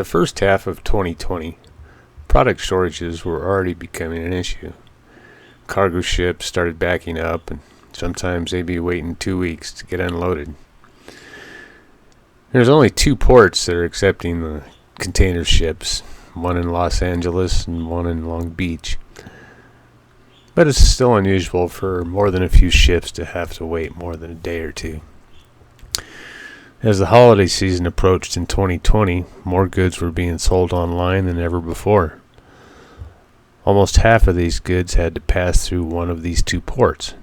the first half of 2020, product shortages were already becoming an issue. Cargo ships started backing up, and sometimes they'd be waiting 2 weeks to get unloaded. There's only 2 ports that are accepting the container ships, one in Los Angeles and one in Long Beach. But it's still unusual for more than a few ships to have to wait more than a day or two. As the holiday season approached in 2020, more goods were being sold online than ever before. Almost half of these goods had to pass through one of these 2 ports.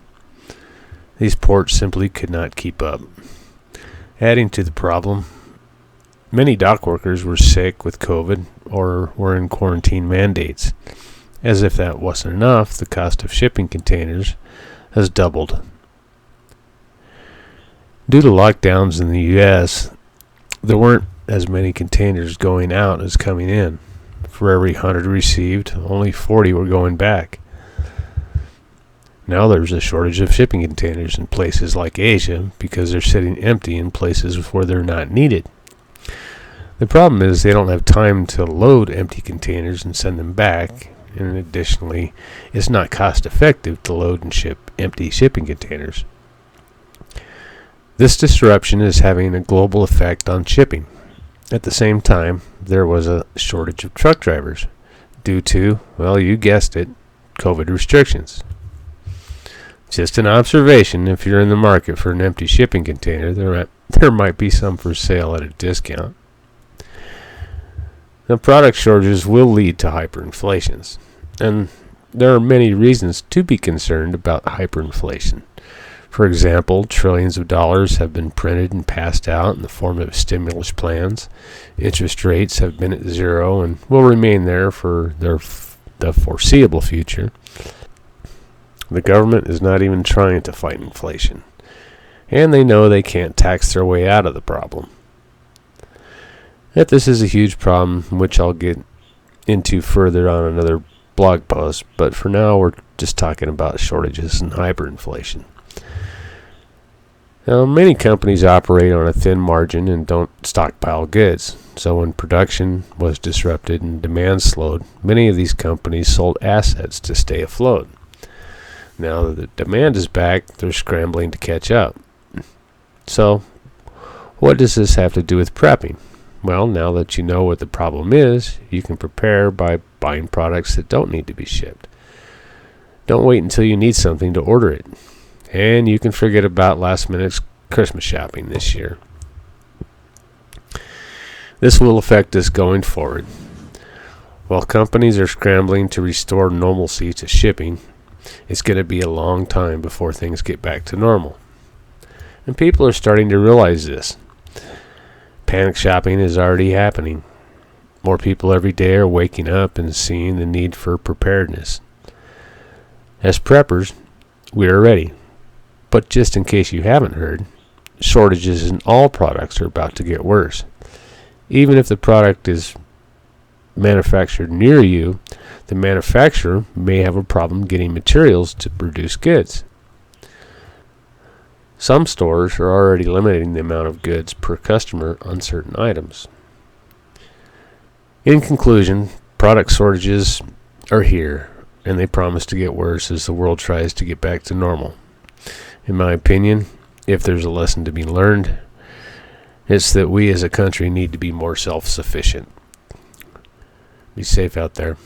These ports simply could not keep up. Adding to the problem, many dock workers were sick with COVID or were in quarantine mandates. As if that wasn't enough, the cost of shipping containers has doubled. Due to lockdowns in the U.S., there weren't as many containers going out as coming in. For every 100 received, only 40 were going back. Now there's a shortage of shipping containers in places like Asia because they're sitting empty in places where they're not needed. The problem is they don't have time to load empty containers and send them back, and additionally, it's not cost effective to load and ship empty shipping containers. This disruption is having a global effect on shipping. At the same time, there was a shortage of truck drivers due to, well, you guessed it, COVID restrictions. Just an observation, if you're in the market for an empty shipping container, there might be some for sale at a discount. Now, product shortages will lead to hyperinflations, and there are many reasons to be concerned about hyperinflation. For example, trillions of dollars have been printed and passed out in the form of stimulus plans. Interest rates have been at zero and will remain there for the foreseeable future. The government is not even trying to fight inflation, and they know they can't tax their way out of the problem. Yet this is a huge problem, which I'll get into further on another blog post, but for now we're just talking about shortages and hyperinflation. Now, many companies operate on a thin margin and don't stockpile goods, so when production was disrupted and demand slowed, many of these companies sold assets to stay afloat. Now that the demand is back, they're scrambling to catch up. So, what does this have to do with prepping? Well, now that you know what the problem is, you can prepare by buying products that don't need to be shipped. Don't wait until you need something to order it. And you can forget about last-minute Christmas shopping this year. This will affect us going forward. While companies are scrambling to restore normalcy to shipping, it's going to be a long time before things get back to normal. And people are starting to realize this. Panic shopping is already happening. More people every day are waking up and seeing the need for preparedness. As preppers, we are ready. But just in case you haven't heard, shortages in all products are about to get worse. Even if the product is manufactured near you, the manufacturer may have a problem getting materials to produce goods. Some stores are already limiting the amount of goods per customer on certain items. In conclusion, product shortages are here, and they promise to get worse as the world tries to get back to normal. In my opinion, if there's a lesson to be learned, it's that we as a country need to be more self-sufficient. Be safe out there.